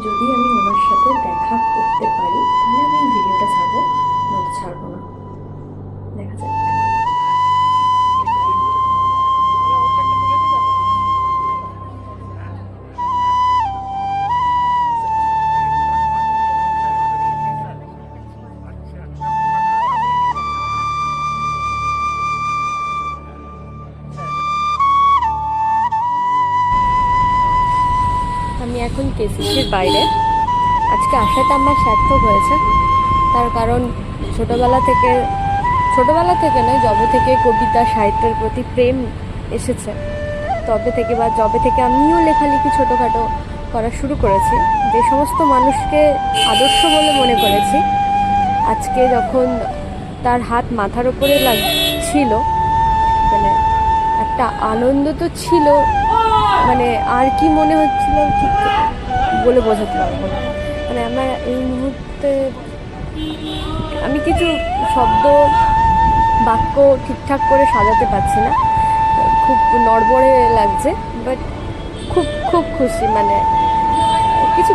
যদি আমি ওনার সাথে দেখা করতে পারি তাহলে আমি এই ভিডিওটা ছাড়বো, নয়তো ছাড়বো না। দেখা যাক। আমি এখন কেসিসির বাইরে। আজকে আসাটা আমার সার্থক হয়েছে, তার কারণ ছোটোবেলা থেকে নয়, যবে থেকে কবিতা সাহিত্যের প্রতি প্রেম এসেছে তবে থেকে, বা যবে থেকে আমিও লেখালেখি ছোটোখাটো করা শুরু করেছি, যে সমস্ত মানুষকে আদর্শ বলে মনে করেছি, আজকে যখন তার হাত মাথার ওপরে লাগছিল, মানে একটা আনন্দ তো ছিল, মানে আর কি মনে হচ্ছিল ঠিক বলে বোঝাতে পারবো না। মানে আমার এই মুহূর্তে আমি কিছু শব্দ বাক্য ঠিকঠাক করে সাজাতে পারছি না, খুব নড়বড়ে লাগছে, বাট খুব খুব খুশি, মানে কিছু